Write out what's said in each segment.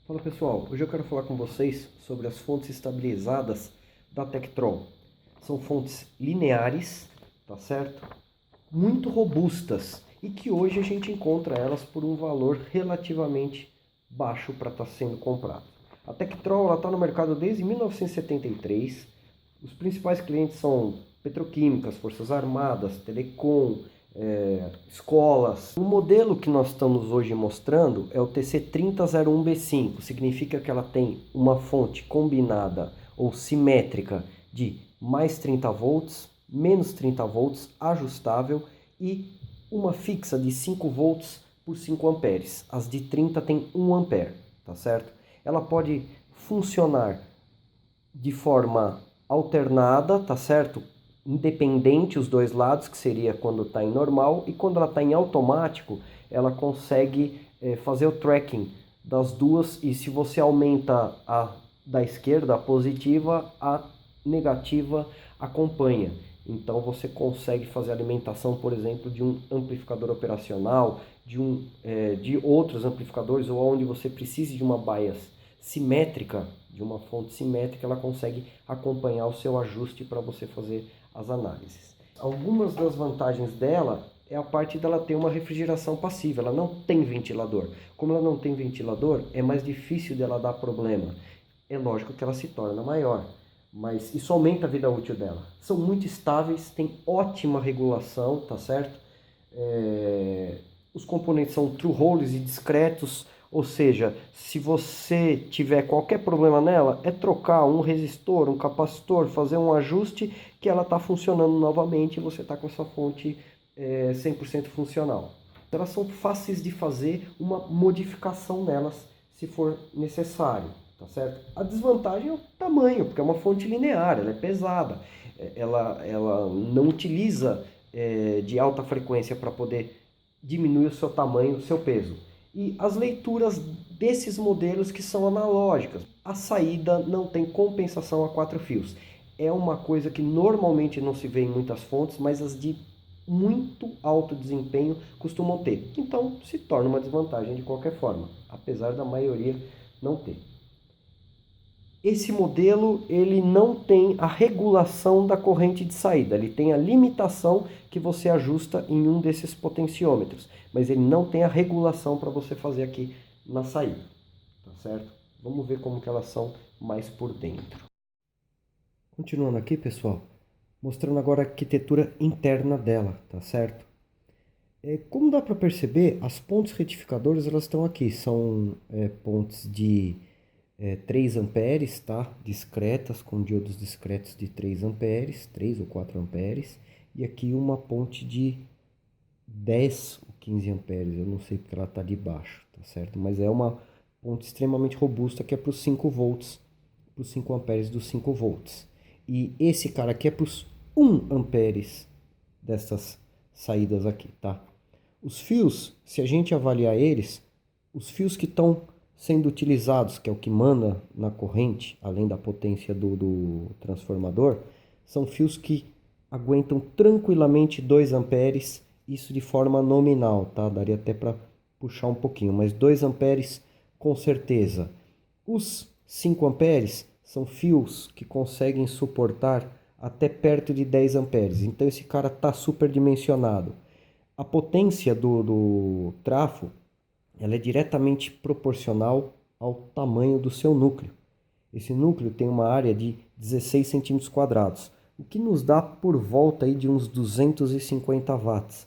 Fala pessoal, hoje eu quero falar com vocês sobre as fontes estabilizadas da Tektrol. São fontes lineares, tá certo? Muito robustas e que hoje a gente encontra elas por um valor relativamente baixo para estar sendo comprado. A Tektrol está no mercado desde 1973. Os principais clientes são petroquímicas, forças armadas, telecom, escolas. O modelo que nós estamos hoje mostrando é o TC3001B5. Significa que ela tem uma fonte combinada ou simétrica de mais 30 volts, menos 30 volts, ajustável, e uma fixa de 5 volts por 5 amperes. As de 30 tem 1 ampere, tá certo? Ela pode funcionar de forma alternada, tá certo? Independente os dois lados, que seria quando está em normal, e quando ela está em automático, ela consegue fazer o tracking das duas, e se você aumenta a da esquerda, a positiva, a negativa acompanha. Então você consegue fazer a alimentação, por exemplo, de um amplificador operacional, de outros amplificadores, ou onde você precise de uma bias simétrica, de uma fonte simétrica, ela consegue acompanhar o seu ajuste para você fazer as análises. Algumas das vantagens dela é a parte dela ter uma refrigeração passiva, ela não tem ventilador. Como ela não tem ventilador, é mais difícil dela dar problema. É lógico que ela se torna maior, mas isso aumenta a vida útil dela. São muito estáveis, tem ótima regulação, tá certo? Os componentes são true holes e discretos, ou seja, se você tiver qualquer problema nela, é trocar um resistor, um capacitor, fazer um ajuste que ela está funcionando novamente e você está com essa fonte 100% funcional. Elas são fáceis de fazer uma modificação nelas se for necessário, tá certo? A desvantagem é o tamanho, porque é uma fonte linear, ela é pesada, ela não utiliza de alta frequência para poder diminuir o seu tamanho, o seu peso. E as leituras desses modelos que são analógicas. A saída não tem compensação a 4 fios. É uma coisa que normalmente não se vê em muitas fontes, mas as de muito alto desempenho costumam ter. Então se torna uma desvantagem de qualquer forma, apesar da maioria não ter. Esse modelo ele não tem a regulação da corrente de saída, ele tem a limitação que você ajusta em um desses potenciômetros, mas ele não tem a regulação para você fazer aqui na saída, tá certo? Vamos ver como que elas são mais por dentro. Continuando aqui, pessoal, mostrando agora a arquitetura interna dela, tá certo? Como dá para perceber, as pontes retificadoras elas estão aqui, são pontes de 3 amperes, tá? Discretas, com diodos discretos de 3 amperes, 3 ou 4 amperes. E aqui uma ponte de 10 ou 15 amperes, eu não sei porque ela está de baixo, tá certo? Mas é uma ponte extremamente robusta que é para os 5 volts, para os 5 amperes dos 5 volts. E esse cara aqui é para os 1 amperes dessas saídas aqui, tá? Os fios, se a gente avaliar eles, os fios que estão sendo utilizados, que é o que manda na corrente, além da potência do transformador, são fios que aguentam tranquilamente 2 amperes, isso de forma nominal, tá? Daria até para puxar um pouquinho, mas 2 amperes com certeza. Os 5 amperes são fios que conseguem suportar até perto de 10 amperes, então esse cara está superdimensionado. A potência do trafo ela é diretamente proporcional ao tamanho do seu núcleo. Esse núcleo tem uma área de 16 centímetros quadrados, o que nos dá por volta aí de uns 250 watts,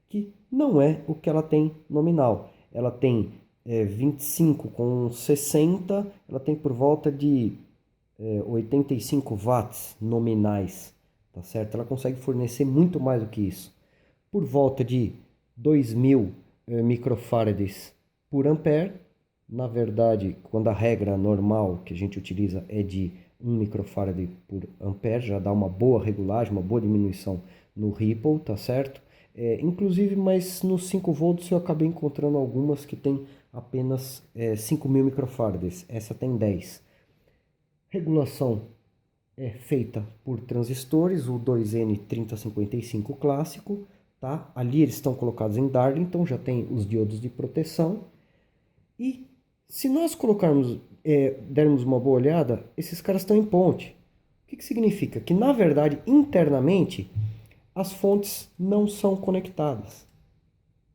que não é o que ela tem nominal. Ela tem 25 com 60, ela tem por volta de 85 watts nominais, tá certo? Ela consegue fornecer muito mais do que isso. Por volta de 2000 microfarads por ampere. Na verdade, quando a regra normal que a gente utiliza é de 1 microfarad por ampere, já dá uma boa regulagem, uma boa diminuição no ripple, tá certo? Inclusive, mas nos 5 volts eu acabei encontrando algumas que tem apenas 5.000 microfarads, essa tem 10. Regulação é feita por transistores, o 2N3055 clássico, tá? Ali eles estão colocados em Darlington, já tem os diodos de proteção. E Se nós colocarmos, dermos uma boa olhada, esses caras estão em ponte. O que significa? Que, na verdade, internamente, as fontes não são conectadas,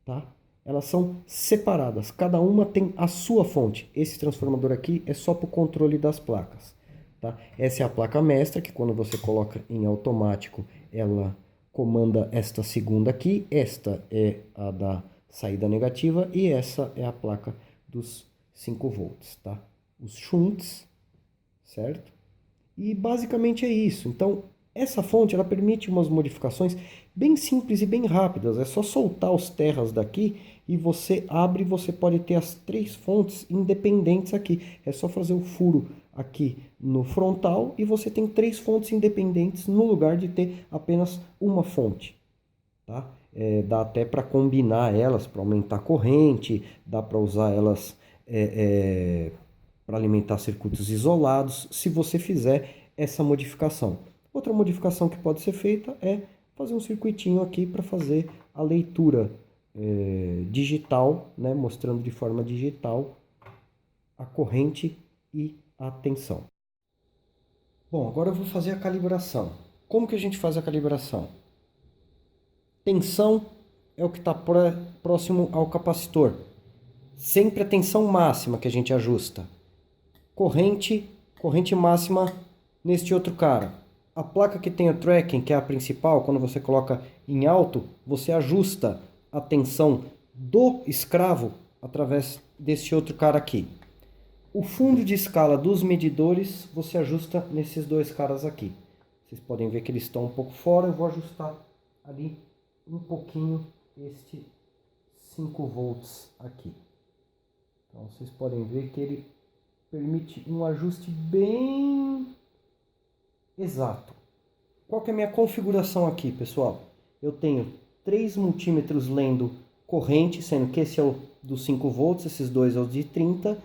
tá? Elas são separadas, cada uma tem a sua fonte. Esse transformador aqui é só para o controle das placas, tá? Essa é a placa mestra, que quando você coloca em automático, ela comanda esta segunda aqui. Esta é a da saída negativa e essa é a placa dos 5 volts, tá? Os shunts, certo? E basicamente é isso. Então, essa fonte ela permite umas modificações bem simples e bem rápidas. É só soltar os terras daqui e você abre e você pode ter as 3 fontes independentes aqui. É só fazer o furo aqui no frontal e você tem 3 fontes independentes no lugar de ter apenas uma fonte, tá? Dá até para combinar elas, para aumentar a corrente, dá para usar elas para alimentar circuitos isolados, se você fizer essa modificação. Outra modificação que pode ser feita é fazer um circuitinho aqui para fazer a leitura digital, né, mostrando de forma digital a corrente e a tensão. Bom, agora eu vou fazer a calibração. Como que a gente faz a calibração? Tensão é o que está próximo ao capacitor. Sempre a tensão máxima que a gente ajusta. Corrente máxima neste outro cara. A placa que tem o tracking, que é a principal, quando você coloca em alto, você ajusta a tensão do escravo através desse outro cara aqui. O fundo de escala dos medidores você ajusta nesses 2 caras aqui. Vocês podem ver que eles estão um pouco fora, eu vou ajustar ali um pouquinho este 5 volts aqui. Então vocês podem ver que ele permite um ajuste bem exato. Qual que é a minha configuração aqui, pessoal? Eu tenho 3 multímetros lendo corrente, sendo que esse é o dos 5 volts, esses 2 é o de 30,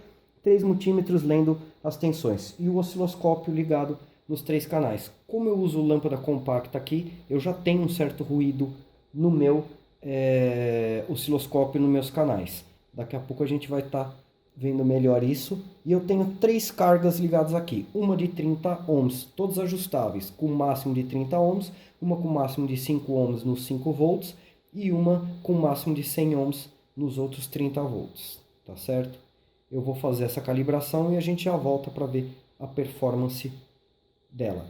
3 multímetros lendo as tensões e o osciloscópio ligado nos 3 canais. Como eu uso lâmpada compacta aqui, eu já tenho um certo ruído no meu osciloscópio nos meus canais. Daqui a pouco a gente vai estar vendo melhor isso. E eu tenho 3 cargas ligadas aqui. Uma de 30 ohms, todos ajustáveis, com máximo de 30 ohms. Uma com máximo de 5 ohms nos 5 volts. E uma com máximo de 100 ohms nos outros 30 volts. Tá certo? Eu vou fazer essa calibração e a gente já volta para ver a performance dela.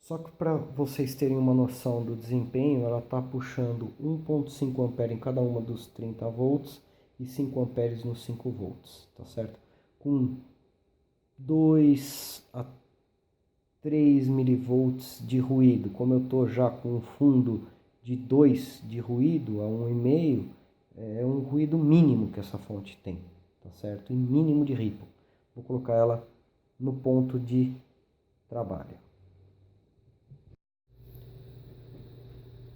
Só que para vocês terem uma noção do desempenho, ela está puxando 1.5 A em cada uma dos 30 volts e 5 amperes nos 5 volts, tá certo? Com 2 a 3 milivolts de ruído, como eu estou já com um fundo de 2 de ruído a 1,5, é um ruído mínimo que essa fonte tem, tá certo? E mínimo de ripple. Vou colocar ela no ponto de trabalho.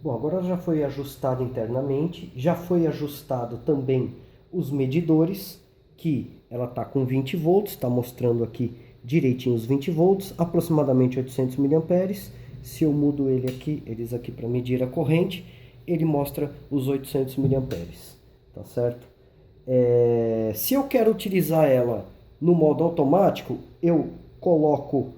Bom, agora já foi ajustado internamente, já foi ajustado também os medidores, que ela está com 20 volts, está mostrando aqui direitinho os 20 volts, aproximadamente 800 mA. Se eu mudo eles aqui para medir a corrente, ele mostra os 800 mA, tá certo? Se eu quero utilizar ela no modo automático, eu coloco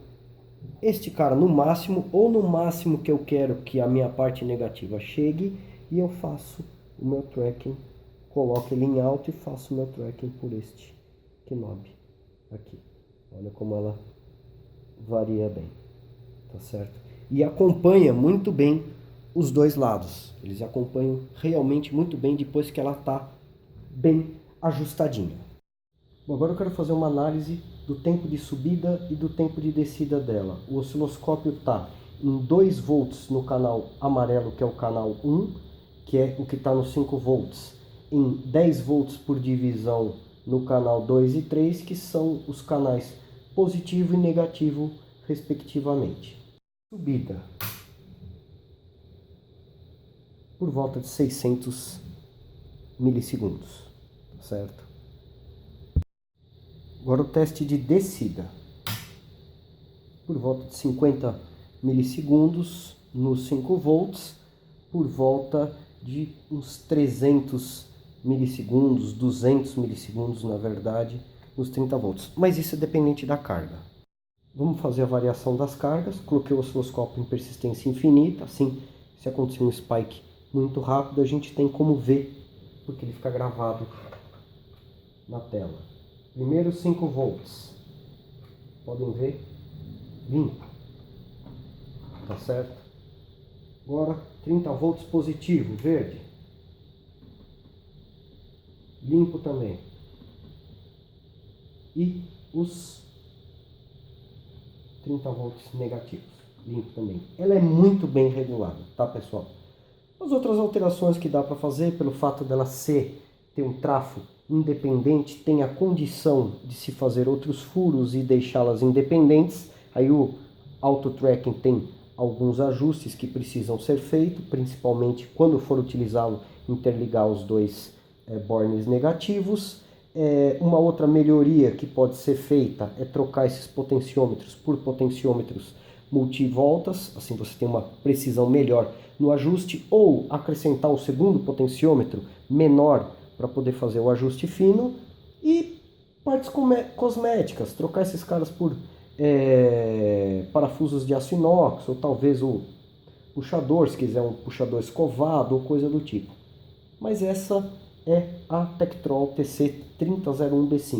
este cara no máximo, ou no máximo que eu quero que a minha parte negativa chegue, e eu faço o meu tracking, coloco ele em alto e faço o meu tracking por este knob aqui. Olha como ela varia bem, tá certo? E acompanha muito bem os 2 lados, eles acompanham realmente muito bem depois que ela está bem ajustadinha. Bom, agora eu quero fazer uma análise do tempo de subida e do tempo de descida dela. O osciloscópio está em 2 volts no canal amarelo, que é o canal 1, que é o que está nos 5 volts. Em 10 volts por divisão no canal 2 e 3, que são os canais positivo e negativo, respectivamente. Subida por volta de 600 milissegundos, certo? Agora o teste de descida, por volta de 50 milissegundos nos 5 volts, por volta de uns 300 milissegundos, 200 milissegundos na verdade, nos 30 volts. Mas isso é dependente da carga. Vamos fazer a variação das cargas. Coloquei o osciloscópio em persistência infinita, assim, se acontecer um spike muito rápido, a gente tem como ver, porque ele fica gravado na tela. Primeiro 5 volts, podem ver, limpo, tá certo? Agora 30 volts positivo, verde, limpo também. E os 30 volts negativos, limpo também. Ela é muito bem regulada, tá pessoal? As outras alterações que dá para fazer, pelo fato dela ter um trafo independente, tem a condição de se fazer outros furos e deixá-las independentes. Aí o auto tracking tem alguns ajustes que precisam ser feitos, principalmente quando for utilizá-lo, interligar os dois bornes negativos. Uma outra melhoria que pode ser feita é trocar esses potenciômetros por potenciômetros multivoltas, assim você tem uma precisão melhor no ajuste, ou acrescentar um segundo potenciômetro menor para poder fazer o ajuste fino. E partes cosméticas, trocar esses caras por parafusos de aço inox, ou talvez o puxador, se quiser um puxador escovado ou coisa do tipo. Mas essa é a Tektronix TC3001B5.